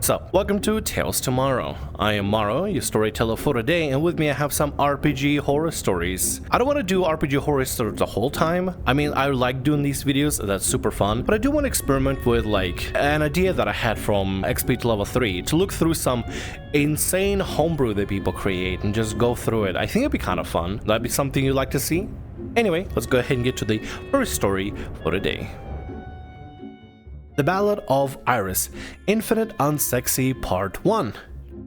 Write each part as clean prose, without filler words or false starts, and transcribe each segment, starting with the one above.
So, welcome to Tales Tomorrow. I am Morrow, your storyteller for today, and with me I have some RPG horror stories. I don't want to do RPG horror stories the whole time. I mean, I like doing these videos, that's super fun, but I do want to experiment with like an idea that I had from XP to level 3 to look through some insane homebrew that people create and just go through it. I think it'd be kind of fun. That'd be something you'd like to see? Anyway, let's go ahead and get to the first story for today. The Ballad of Iris, Infinite Unsexy Part 1.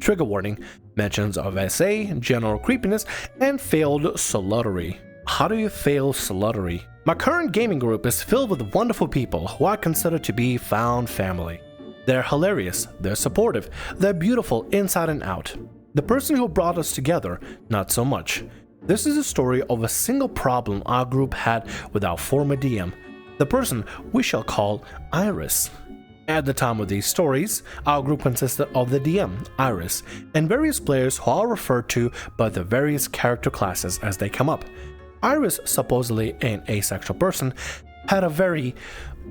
Trigger warning, mentions of SA, general creepiness, and failed sluttery. How do you fail sluttery? My current gaming group is filled with wonderful people who I consider to be found family. They're hilarious, they're supportive, they're beautiful inside and out. The person who brought us together, not so much. This is a story of a single problem our group had with our former DM. The person we shall call Iris. At the time of these stories, our group consisted of the DM, Iris, and various players who are referred to by the various character classes as they come up. Iris, supposedly an asexual person, had a very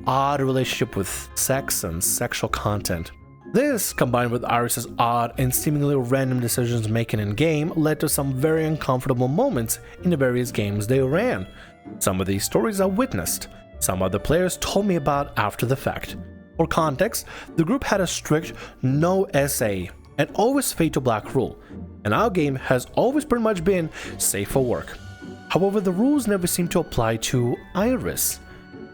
odd relationship with sex and sexual content. This, combined with Iris's odd and seemingly random decisions making in game, led to some very uncomfortable moments in the various games they ran. Some of these stories I witnessed. Some other players told me about after the fact. For context, the group had a strict no SA and always fade to black rule, and our game has always pretty much been safe for work. However, the rules never seemed to apply to Iris.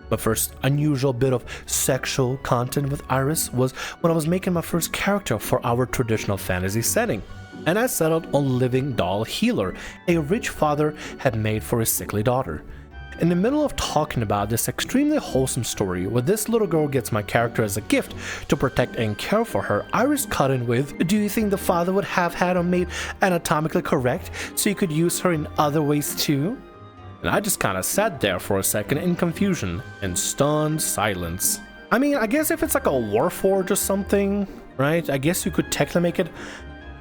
My first unusual bit of sexual content with Iris was when I was making my first character for our traditional fantasy setting, and I settled on Living Doll Healer, a rich father had made for his sickly daughter. In the middle of talking about this extremely wholesome story where this little girl gets my character as a gift to protect and care for her, Iris cut in with, "Do you think the father would have had her made anatomically correct so you could use her in other ways too?" And I just kinda sat there for a second in confusion and stunned silence. I mean, I guess if it's like a Warforged or something, right? I guess you could technically make it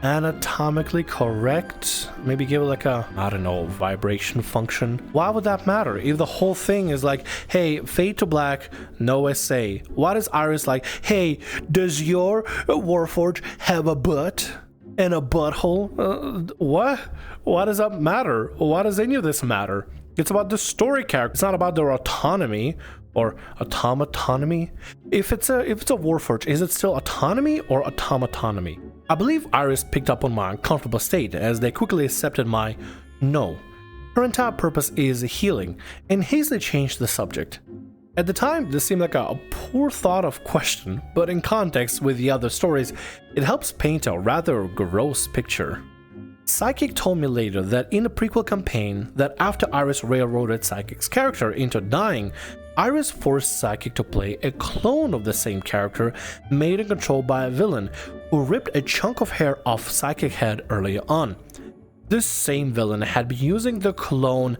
anatomically correct, maybe give it like a, I don't know, vibration function. Why would that matter if the whole thing is like, hey, fade to black, no SA? Why does Iris like, hey, does your Warforged have a butt and a butthole? What? Why does that matter? Why does any of this matter? It's about the story character. It's not about their autonomy or autonomy. If it's a Warforged, is it still autonomy or autonomy? I believe Iris picked up on my uncomfortable state as they quickly accepted my no. Her entire purpose is healing, and hastily changed the subject. At the time, this seemed like a poor thought of question, but in context with the other stories, it helps paint a rather gross picture. Psychic told me later that in the prequel campaign, that after Iris railroaded Psychic's character into dying, Iris forced Psychic to play a clone of the same character made and controlled by a villain who ripped a chunk of hair off Psychic's head earlier on. This same villain had been using the clone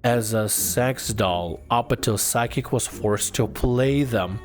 as a sex doll up until Psychic was forced to play them.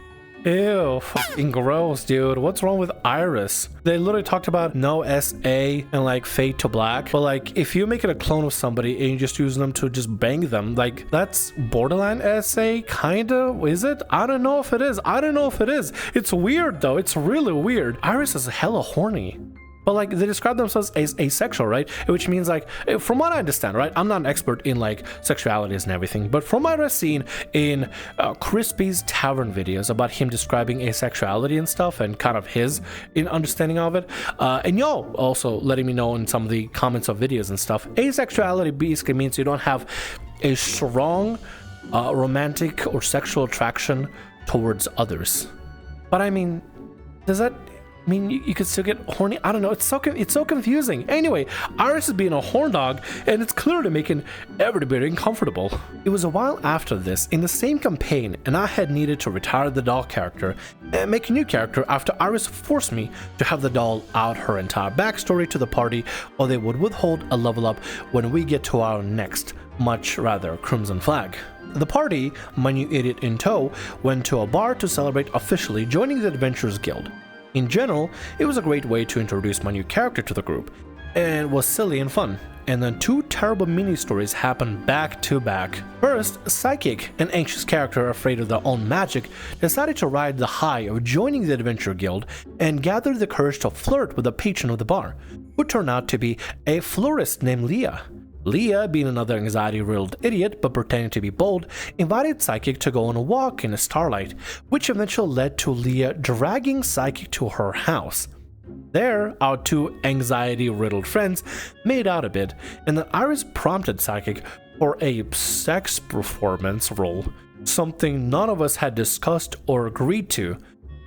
Ew, fucking gross, dude. What's wrong with Iris? They literally talked about no SA and like fade to black, but like if you make it a clone of somebody and you just use them to just bang them, like that's borderline SA, kinda? Is it? I don't know if it is. It's weird though. It's really weird. Iris is hella horny. But like they describe themselves as asexual, right? Which means like, from what I understand, right? I'm not an expert in like sexualities and everything, but from what I've seen in Crispy's Tavern videos about him describing asexuality and stuff and kind of his understanding of it, and y'all also letting me know in some of the comments of videos and stuff, asexuality basically means you don't have a strong romantic or sexual attraction towards others. But I mean, does that mean you could still get horny? I don't know. It's so confusing. Anyway, Iris is being a horn dog, and it's clearly making everybody uncomfortable. It was a while after this, in the same campaign, and I had needed to retire the doll character and make a new character after Iris forced me to have the doll out her entire backstory to the party, or they would withhold a level up when we get to our next, much rather crimson flag. The party, my new idiot in tow, went to a bar to celebrate officially joining the Adventurers Guild. In general, it was a great way to introduce my new character to the group, and was silly and fun. And then two terrible mini-stories happened back to back. First, Psychic, an anxious character afraid of their own magic, decided to ride the high of joining the Adventure Guild and gathered the courage to flirt with the patron of the bar, who turned out to be a florist named Leah. Leah, being another anxiety-riddled idiot but pretending to be bold, invited Psychic to go on a walk in the starlight, which eventually led to Leah dragging Psychic to her house. There, our two anxiety-riddled friends made out a bit, and then Iris prompted Psychic for a sex performance role, something none of us had discussed or agreed to,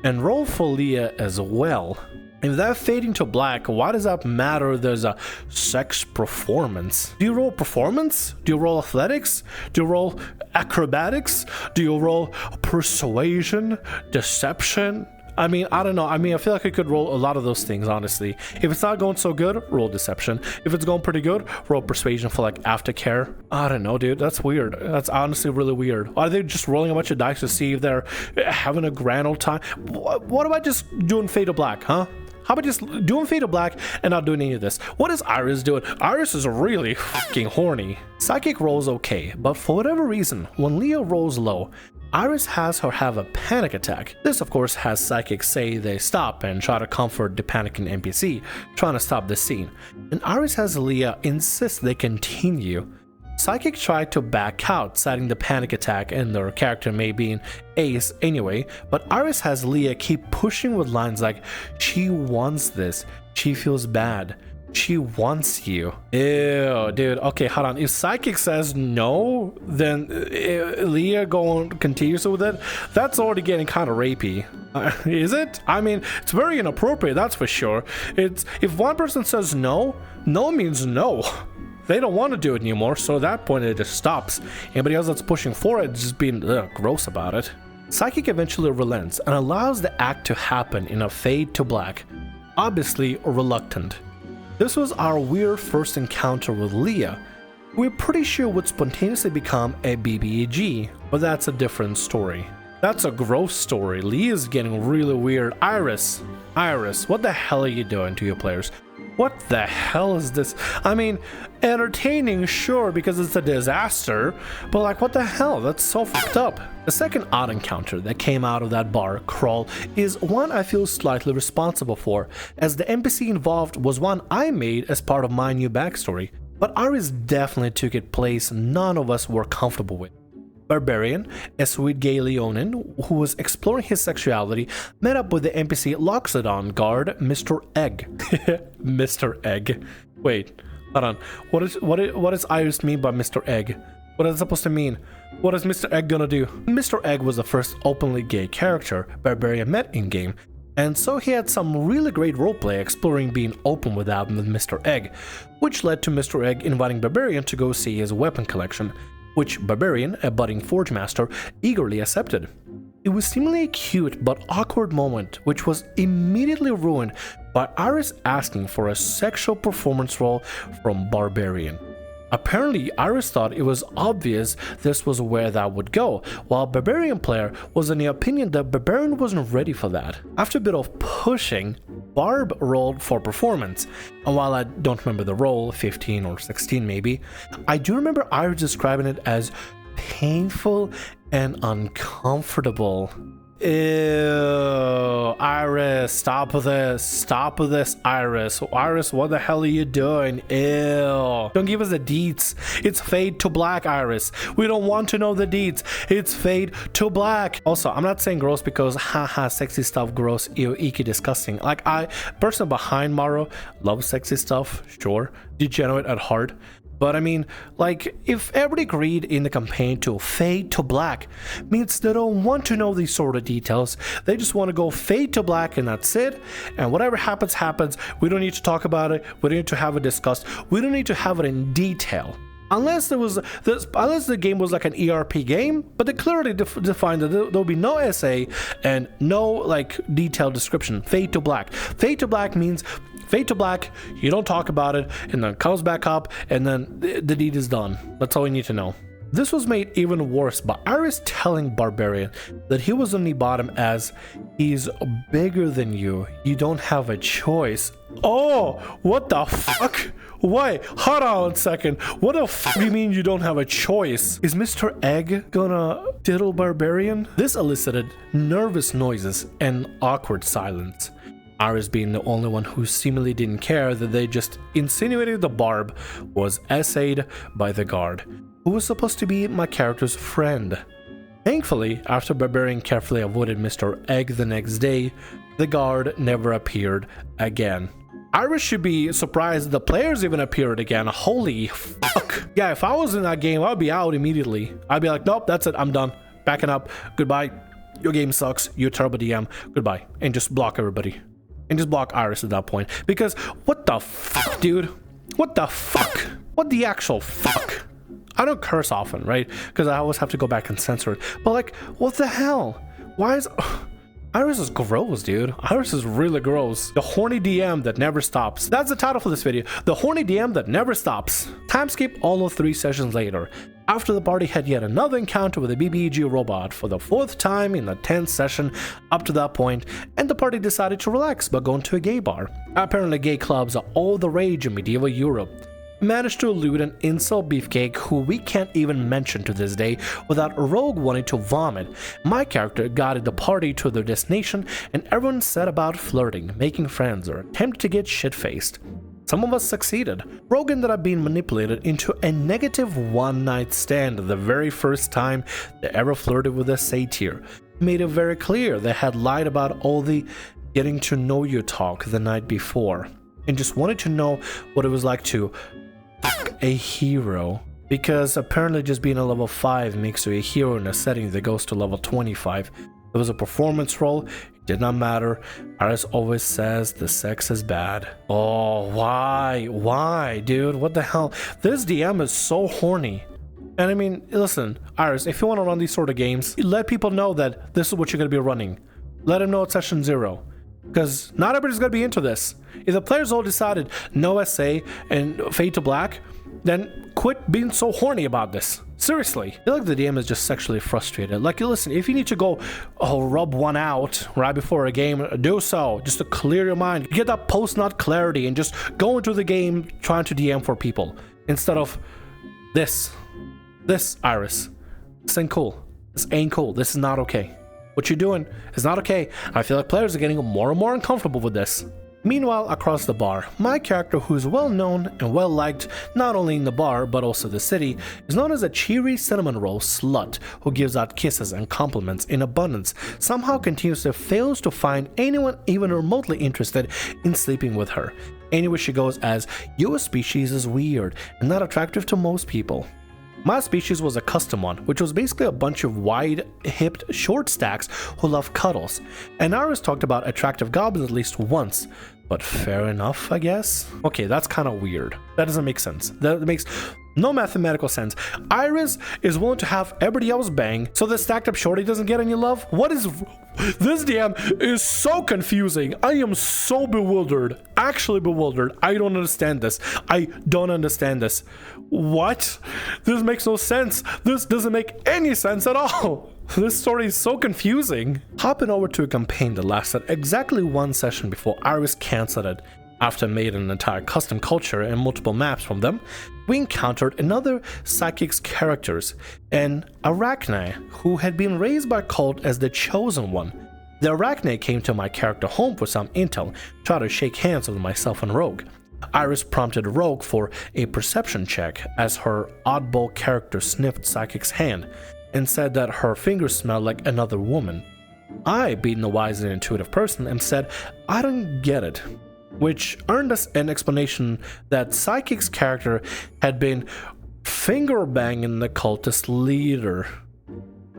and roll for Leah as well. If that fading to black, why does that matter? There's a sex performance. Do you roll performance? Do you roll athletics? Do you roll acrobatics? Do you roll persuasion? Deception? I mean, I don't know. I mean, I feel like I could roll a lot of those things, honestly. If it's not going so good, roll deception. If it's going pretty good, roll persuasion for like aftercare. I don't know, dude. That's weird. That's honestly really weird. Are they just rolling a bunch of dice to see if they're having a grand old time? What about just doing fade to black, huh? How about just doing fade to black and not doing any of this? What is Iris doing? Iris is really fucking horny. Psychic rolls okay, but for whatever reason, when Leah rolls low, Iris has her have a panic attack. This of course has Psychic say they stop and try to comfort the panicking NPC, trying to stop the scene. And Iris has Leah insist they continue. Psychic tried to back out, citing the panic attack and their character may be an ace anyway, but Iris has Leah keep pushing with lines like, she wants this, she feels bad, she wants you. Ew, dude. Okay, hold on. If Psychic says no, then Leah continues with it. That's already getting kind of rapey. Is it? I mean, it's very inappropriate, that's for sure. It's if one person says no, no means no. They don't want to do it anymore, so at that point it just stops. Anybody else that's pushing for it just being gross about it. Psychic eventually relents and allows the act to happen in a fade to black, obviously reluctant. This was our weird first encounter with Leah. We're pretty sure would spontaneously become a BBEG, but that's a different story. That's a gross story. Leah's getting really weird. Iris, what the hell are you doing to your players? What the hell is this? I mean, entertaining, sure, because it's a disaster, but like, what the hell? That's so fucked up. The second odd encounter that came out of that bar crawl is one I feel slightly responsible for, as the NPC involved was one I made as part of my new backstory, but Iris definitely took a place none of us were comfortable with. Barbarian, a sweet gay Leonin who was exploring his sexuality, met up with the NPC Loxodon guard, Mr. Egg. Mr. Egg. Wait, hold on. What does Iris mean by Mr. Egg? What is it supposed to mean? What is Mr. Egg gonna do? Mr. Egg was the first openly gay character Barbarian met in-game, and so he had some really great roleplay exploring being open with that with Mr. Egg, which led to Mr. Egg inviting Barbarian to go see his weapon collection, which Barbarian, a budding forge master, eagerly accepted. It was seemingly a cute but awkward moment, which was immediately ruined by Iris asking for a sexual performance role from Barbarian. Apparently, Iris thought it was obvious this was where that would go, while Barbarian player was in the opinion that Barbarian wasn't ready for that. After a bit of pushing, Barb rolled for performance, and while I don't remember the roll, 15 or 16 maybe, I do remember Iris describing it as painful and uncomfortable. Ew, Iris, stop with this, Iris. Iris, what the hell are you doing? Ew. Don't give us the deets. It's fade to black, Iris. We don't want to know the deets. It's fade to black. Also, I'm not saying gross because haha, sexy stuff, gross, ew, icky, disgusting. Like, person behind Morrow loves sexy stuff, sure, degenerate at heart. But I mean, like, if everybody agreed in the campaign to fade to black, means they don't want to know these sort of details. They just want to go fade to black and that's it. And whatever happens, happens. We don't need to talk about it. We don't need to have it discussed. We don't need to have it in detail. Unless the game was like an ERP game, but they clearly defined that there'll be no essay and no like detailed description. Fade to black. Fade to black means fade to black, you don't talk about it, and then it comes back up, and then the deed is done. That's all you need to know. This was made even worse by Iris telling Barbarian that he was only bottom as he's bigger than you. You don't have a choice. Oh, what the fuck? Wait, hold on a second. What the fuck do you mean you don't have a choice? Is Mr. Egg gonna diddle Barbarian? This elicited nervous noises and awkward silence. Iris, being the only one who seemingly didn't care that they just insinuated the barb, was essayed by the guard, who was supposed to be my character's friend. Thankfully, after Barbarian carefully avoided Mr. Egg the next day, the guard never appeared again. Iris should be surprised the players even appeared again. Holy fuck. Yeah, if I was in that game, I'd be out immediately. I'd be like, nope, that's it, I'm done. Backing up. Goodbye. Your game sucks. You're a terrible DM. Goodbye. And just block everybody. And just block Iris at that point. Because what the fuck, dude? What the fuck? What the actual fuck? I don't curse often, right? Because I always have to go back and censor it. But like, what the hell? Why is... Iris is gross, dude. Iris is really gross. The horny DM that never stops. That's the title for this video. The horny DM that never stops. Time skip almost 3 sessions later. After the party had yet another encounter with a BBG robot for the 4th time in the 10th session up to that point, and the party decided to relax by going to a gay bar. Apparently gay clubs are all the rage in medieval Europe. Managed to elude an incel beefcake who we can't even mention to this day without Rogue wanting to vomit. My character guided the party to their destination and everyone set about flirting, making friends, or attempted to get shit-faced. Some of us succeeded. Rogue ended up being manipulated into a negative one-night stand the very first time they ever flirted with a satyr. Made it very clear they had lied about all the getting to know you talk the night before and just wanted to know what it was like to a hero, because apparently just being a level 5 makes you a hero in a setting that goes to level 25. It was a performance role, it did not matter. Iris always says the sex is bad. Oh, why, dude? What the hell? This DM is so horny. And I mean, listen, Iris, if you want to run these sort of games, let people know that this is what you're going to be running. Let them know it's session 0. Because not everybody's going to be into this. If the players all decided no SA and fade to black, then quit being so horny about this. Seriously. I feel like the DM is just sexually frustrated. Like, listen, if you need to go rub one out right before a game, do so. Just to clear your mind. Get that post-nut clarity and just go into the game trying to DM for people. Instead of this. This, Iris. This ain't cool. This ain't cool. This is not okay. What you're doing is not okay. I feel like players are getting more and more uncomfortable with this. Meanwhile, across the bar, my character, who's well known and well liked not only in the bar but also the city, is known as a cheery cinnamon roll slut who gives out kisses and compliments in abundance, somehow continuously fails to find anyone even remotely interested in sleeping with her. Anyway, she goes as, "Your species is weird and not attractive to most people." My species was a custom one, which was basically a bunch of wide-hipped short stacks who love cuddles. And Iris talked about attractive goblins at least once, but fair enough, I guess? Okay, that's kind of weird. That doesn't make sense. That makes no mathematical sense. Iris is willing to have everybody else bang, so the stacked up shorty doesn't get any love? What is... This DM is so confusing. I am so bewildered. Actually bewildered. I don't understand this. I don't understand this. What? This makes no sense. This doesn't make any sense at all. This story is so confusing. Hopping over to a campaign that lasted exactly 1 session before Iris cancelled it. After making an entire custom culture and multiple maps from them, we encountered another psychic's characters, an Arachne, who had been raised by cult as the chosen one. The Arachne came to my character home for some intel, tried to shake hands with myself and Rogue. Iris prompted Rogue for a perception check as her oddball character sniffed Psychic's hand and said that her fingers smelled like another woman. I, being a wise and intuitive person, and said, "I don't get it," which earned us an explanation that Psychic's character had been finger banging the cultist leader.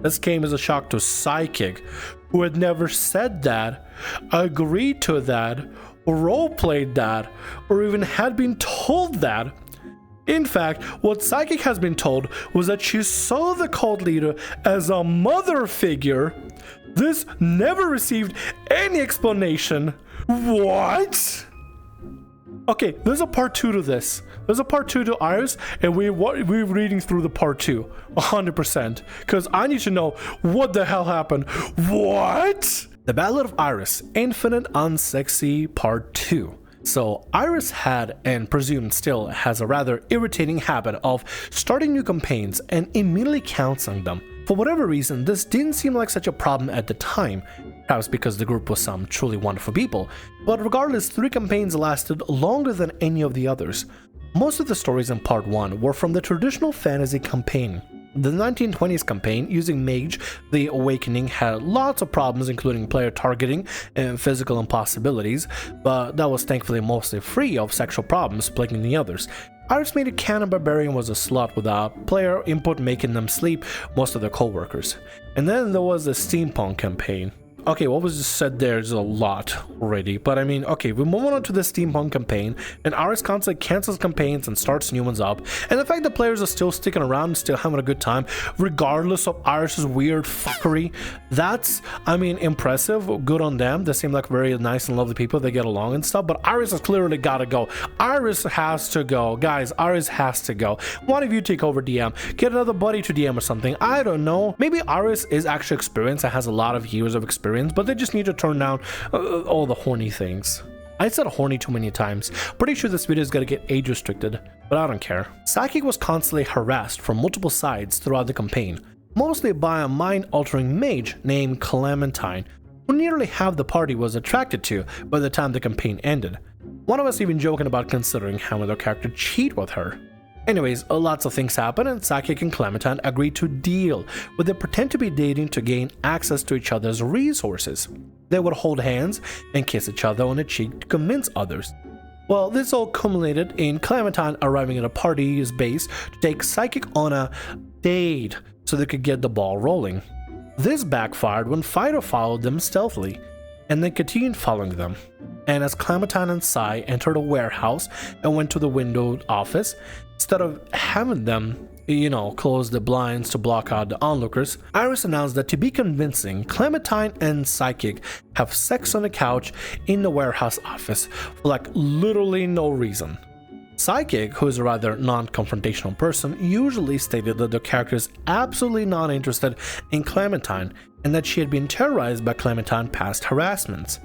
This came as a shock to Psychic, who had never said that, agreed to that, roleplayed that, or even had been told that. In fact, what Psychic has been told was that she saw the cult leader as a mother figure. This never received any explanation. What? Okay, there's a part 2 to this. There's a part 2 to Iris, and we're reading through the part 2, 100%, because I need to know what the hell happened. What? The Ballad of Iris, Infinite Unsexy Part 2. So Iris had, and presumed still has, a rather irritating habit of starting new campaigns and immediately canceling them. For whatever reason, this didn't seem like such a problem at the time, perhaps because the group was some truly wonderful people, but regardless, 3 campaigns lasted longer than any of the others. Most of the stories in part 1 were from the traditional fantasy campaign. The 1920s campaign, using Mage, the Awakening, had lots of problems including player targeting and physical impossibilities, but that was thankfully mostly free of sexual problems plaguing the others. Iris made a Canon Barbarian was a slut without player input making them sleep most of their co-workers. And then there was the Steampunk campaign. Okay, what was just said there is a lot already, but I mean, okay, we're moving on to the Steampunk campaign, and Iris constantly cancels campaigns and starts new ones up, and the fact that players are still sticking around and still having a good time, regardless of Iris's weird fuckery, that's, I mean, impressive, good on them. They seem like very nice and lovely people, they get along and stuff, but Iris has clearly gotta go. Iris has to go. Guys, Iris has to go. One of you take over DM, get another buddy to DM or something, I don't know. Maybe Iris is actually experienced and has a lot of years of experience, but they just need to turn down all the horny things. I said horny too many times. Pretty sure this video is gonna get age restricted, but I don't care. Psychic was constantly harassed from multiple sides throughout the campaign, mostly by a mind-altering mage named Clementine, who nearly half the party was attracted to by the time the campaign ended. One of us even joking about considering having their character cheat with her. Anyways, lots of things happen, and Psychic and Clementine agree to deal, where they pretend to be dating to gain access to each other's resources. They would hold hands and kiss each other on the cheek to convince others. Well, this all culminated in Clementine arriving at a party's base to take Psychic on a date so they could get the ball rolling. This backfired when Fighter followed them stealthily, and then continued following them. And as Clementine and Psy entered a warehouse and went to the windowed office, instead of having them, close the blinds to block out the onlookers, Iris announced that to be convincing, Clementine and Psychic have sex on the couch in the warehouse office for like literally no reason. Psychic, who is a rather non-confrontational person, usually stated that the character is absolutely not interested in Clementine and that she had been terrorized by Clementine's past harassments.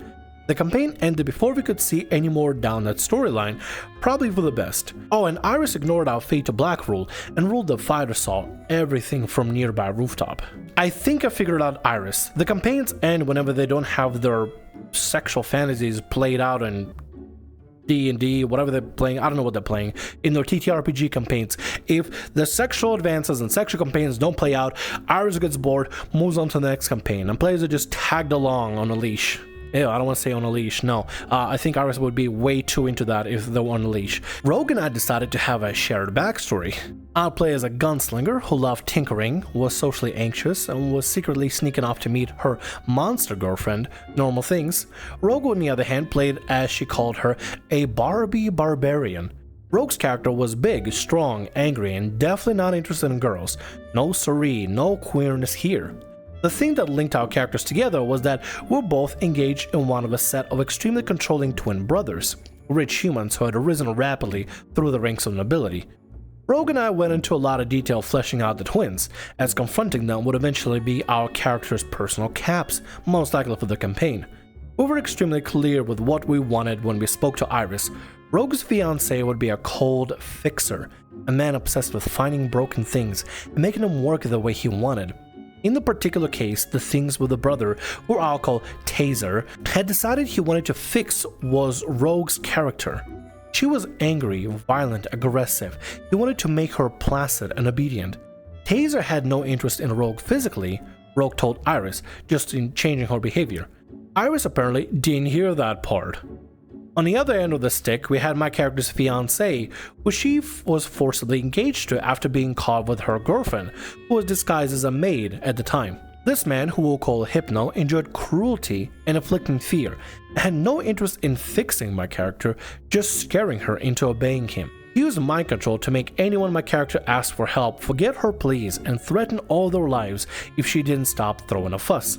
The campaign ended before we could see any more down that storyline, probably for the best. Oh, and Iris ignored our fade to black rule and ruled that Fighter saw everything from nearby rooftop. I think I figured out Iris. The campaigns end whenever they don't have their sexual fantasies played out in D&D, whatever they're playing, I don't know what they're playing, in their TTRPG campaigns. If the sexual advances and sexual campaigns don't play out, Iris gets bored, moves on to the next campaign, and players are just tagged along on a leash. Ew, I don't want to say on a leash, no. I think Iris would be way too into that if they were on a leash. Rogue and I decided to have a shared backstory. I'll play as a gunslinger who loved tinkering, was socially anxious, and was secretly sneaking off to meet her monster girlfriend, normal things. Rogue, on the other hand, played, as she called her, a Barbie barbarian. Rogue's character was big, strong, angry, and definitely not interested in girls. No siree, no queerness here. The thing that linked our characters together was that we're both engaged in one of a set of extremely controlling twin brothers, rich humans who had risen rapidly through the ranks of nobility. Rogue and I went into a lot of detail fleshing out the twins, as confronting them would eventually be our characters' personal caps, most likely for the campaign. We were extremely clear with what we wanted when we spoke to Iris. Rogue's fiancé would be a cold fixer, a man obsessed with finding broken things and making them work the way he wanted. In the particular case, the things with the brother, who I'll call Taser, had decided he wanted to fix was Rogue's character. She was angry, violent, aggressive. He wanted to make her placid and obedient. Taser had no interest in Rogue physically, Rogue told Iris, just in changing her behavior. Iris apparently didn't hear that part. On the other end of the stick, we had my character's fiancé, who she was forcibly engaged to after being caught with her girlfriend, who was disguised as a maid at the time. This man, who we'll call Hypno, enjoyed cruelty and inflicting fear, and had no interest in fixing my character, just scaring her into obeying him. He used mind control to make anyone my character asked for help forget her pleas and threaten all their lives if she didn't stop throwing a fuss.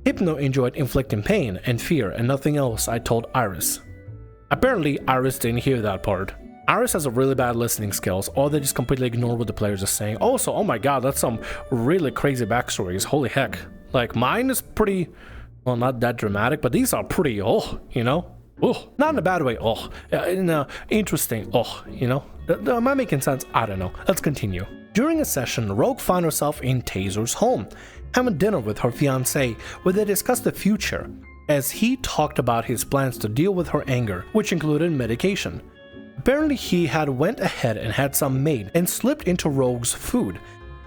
Hypno enjoyed inflicting pain and fear and nothing else, I told Iris. Apparently, Iris didn't hear that part. Iris has a really bad listening skills, or they just completely ignore what the players are saying. Also, oh my god, that's some really crazy backstories, holy heck. Like, mine is pretty, well, not that dramatic, but these are pretty, Oh, not in a bad way. Oh, in a interesting. Oh, you know, am I making sense? I don't know. Let's continue. During a session, Rogue found herself in Taser's home, having dinner with her fiancé, where they discussed the future, as he talked about his plans to deal with her anger, which included medication. Apparently, he had went ahead and had some made and slipped into Rogue's food,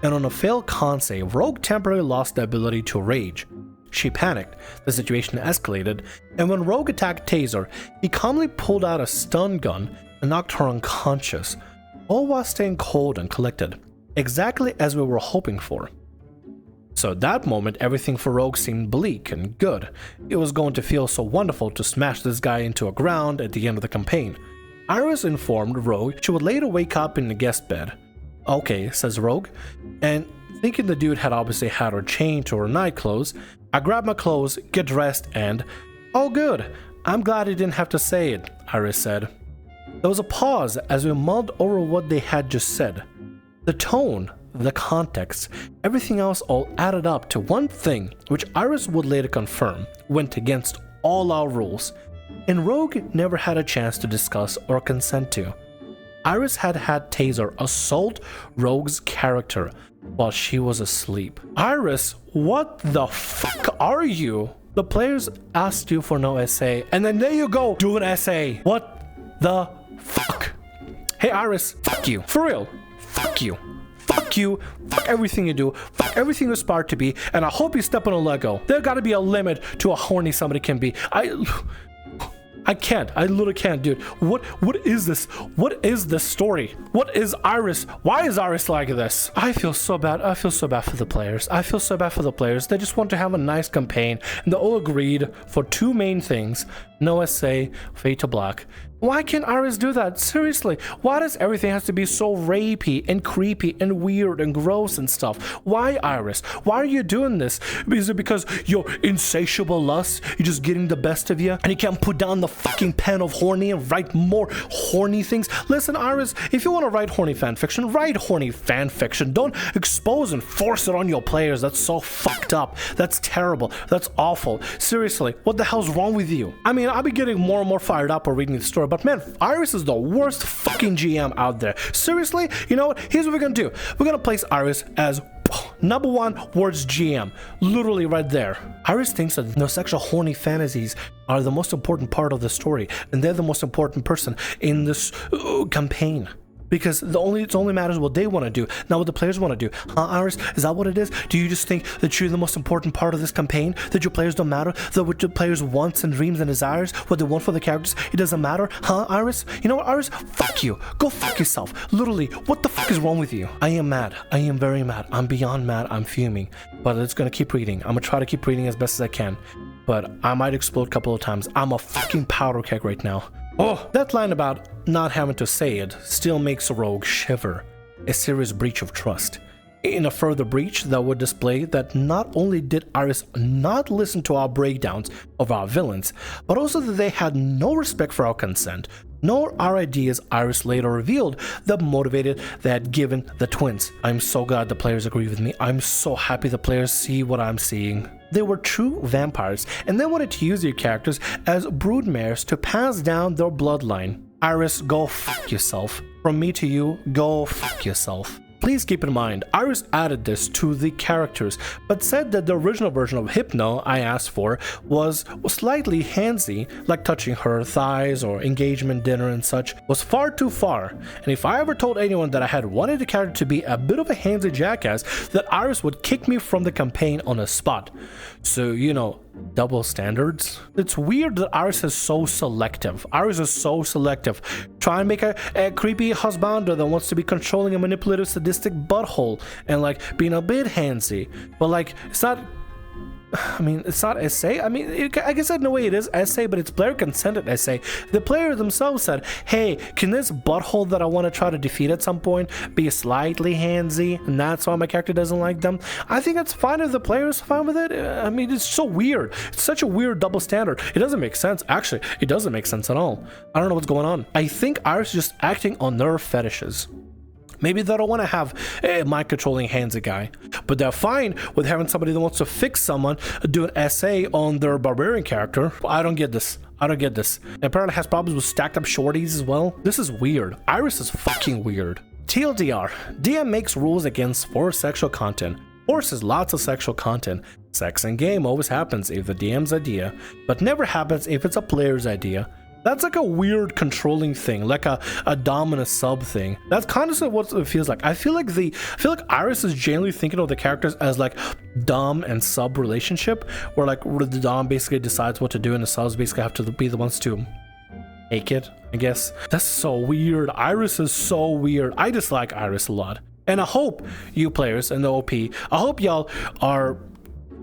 and on a failed con save, Rogue temporarily lost the ability to rage. She panicked, the situation escalated, and when Rogue attacked Taser, he calmly pulled out a stun gun and knocked her unconscious, all while staying cold and collected, exactly as we were hoping for. So at that moment, everything for Rogue seemed bleak and good. It was going to feel so wonderful to smash this guy into a ground at the end of the campaign. Iris informed Rogue she would later wake up in the guest bed. Okay, says Rogue, and thinking the dude had obviously had her chained to her night clothes, I grabbed my clothes, get dressed, and oh good, I'm glad he didn't have to say it, Iris said. There was a pause as we mulled over what they had just said. The tone, the context, everything else all added up to one thing, which Iris would later confirm went against all our rules, and Rogue never had a chance to discuss or consent to. Iris had Taser assault Rogue's character while she was asleep. Iris, what the fuck are you? The players asked you for no essay, and then there you go, do an essay. What the fuck? Hey Iris, fuck you. For real, fuck you. Fuck you, fuck everything you do, fuck everything you aspire to be, and I hope you step on a Lego. There gotta be a limit to how horny somebody can be. I can't. I literally can't, dude. What is this? What is this story? What is Iris? Why is Iris like this? I feel so bad. I feel so bad for the players. I feel so bad for the players. They just want to have a nice campaign, and they all agreed for two main things: no essay, fade to black. Why can't Iris do that? Seriously, why does everything have to be so rapey and creepy and weird and gross and stuff? Why, Iris? Why are you doing this? Is it because your insatiable lust, you're just getting the best of you and you can't put down the fucking pen of horny and write more horny things? Listen, Iris, if you want to write horny fanfiction, write horny fanfiction. Don't expose and force it on your players. That's so fucked up. That's terrible. That's awful. Seriously, what the hell's wrong with you? I mean, I'll be getting more and more fired up or reading the story, but man, Iris is the worst fucking GM out there. Seriously, you know what? Here's what we're gonna do. We're gonna place Iris as #1 worst GM. Literally right there. Iris thinks that no sexual horny fantasies are the most important part of the story, and they're the most important person in this campaign. Because it only matters what they want to do, not what the players want to do. Huh, Iris? Is that what it is? Do you just think that you're the most important part of this campaign? That your players don't matter? That what your players' wants and dreams and desires, what they want for the characters, it doesn't matter? Huh, Iris? You know what, Iris? Fuck you. Go fuck yourself. Literally, what the fuck is wrong with you? I am mad. I am very mad. I'm beyond mad. I'm fuming. But it's gonna keep reading. I'm gonna try to keep reading as best as I can. But I might explode a couple of times. I'm a fucking powder keg right now. Oh, that line about not having to say it still makes Rogue shiver. A serious breach of trust. In a further breach that would display that not only did Iris not listen to our breakdowns of our villains, but also that they had no respect for our consent, nor our ideas Iris later revealed that motivated they had given the twins. I'm so glad the players agree with me. I'm so happy the players see what I'm seeing. They were true vampires, and they wanted to use their characters as broodmares to pass down their bloodline. Iris, go fuck yourself. From me to you, go fuck yourself. Please keep in mind, Iris added this to the characters, but said that the original version of Hypno I asked for was slightly handsy, like touching her thighs or engagement dinner and such, was far too far. And if I ever told anyone that I had wanted the character to be a bit of a handsy jackass, that Iris would kick me from the campaign on the spot. So, you know, double standards. It's weird that Iris is so selective. Iris is so selective. Try and make a creepy husband that wants to be controlling a manipulative, sadistic butthole and like being a bit handsy. But like, it's not. I mean, it's not essay. I mean, I guess in a way it is essay, but it's player consented essay. The player themselves said, hey, can this butthole that I want to try to defeat at some point be slightly handsy, and that's why my character doesn't like them? I think it's fine if the player is fine with it. I mean, it's so weird. It's such a weird double standard. It doesn't make sense. Actually, it doesn't make sense at all. I don't know what's going on. I think Iris is just acting on their fetishes. Maybe they don't want to have a mind controlling hands guy, but they're fine with having somebody that wants to fix someone do an essay on their barbarian character. I don't get this. I don't get this. And apparently has problems with stacked up shorties as well. This is weird. Iris is fucking weird. TLDR, DM makes rules against forced sexual content. Forces lots of sexual content. Sex in game always happens if the DM's idea, but never happens if it's a player's idea. That's like a weird controlling thing, like a dominant sub thing. That's kind of what it feels like. I feel like Iris is generally thinking of the characters as like dom and sub relationship, where the dom basically decides what to do and the subs basically have to be the ones to make it, I guess. That's so weird. Iris is so weird. I dislike Iris a lot. And I hope you players in the OP, I hope y'all are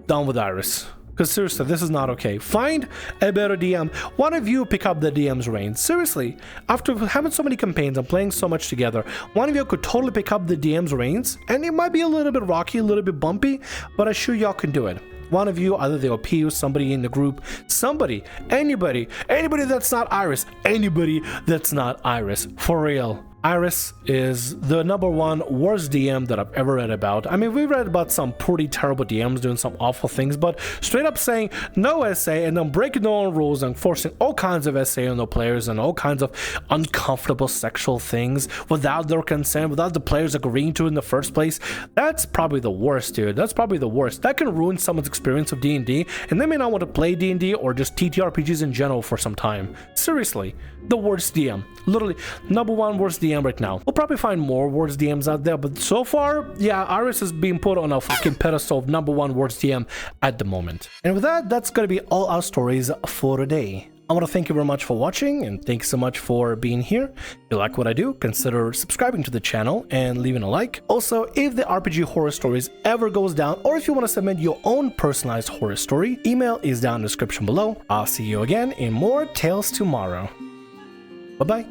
done with Iris. Because seriously, this is not okay. Find a better DM. One of you pick up the DM's reign. Seriously, after having so many campaigns and playing so much together, one of you could totally pick up the DM's reins. And it might be a little bit rocky, a little bit bumpy, but I'm sure y'all can do it. One of you, either the OP or somebody in the group, somebody, anybody that's not Iris, anybody that's not Iris, for real. Iris is the #1 worst DM that I've ever read about. I mean, we read about some pretty terrible DMs doing some awful things, but straight up saying no essay and then breaking their own rules and forcing all kinds of essay on the players and all kinds of uncomfortable sexual things without their consent, without the players agreeing to it in the first place. That's probably the worst, dude. That's probably the worst. That can ruin someone's experience of D&D, and they may not want to play D&D or just TTRPGs in general for some time. Seriously, the worst DM. Literally, #1 worst DM right now. We'll probably find more worst DMs out there, but so far, yeah, Iris is being put on a fucking pedestal of #1 worst DM at the moment. And with that, that's gonna be all our stories for today. I want to thank you very much for watching, and thanks so much for being here. If you like what I do, consider subscribing to the channel and leaving a like. Also, if the RPG Horror Stories ever goes down, or if you want to submit your own personalized horror story, email is down in the description below. I'll see you again in more Tales tomorrow. Bye-bye.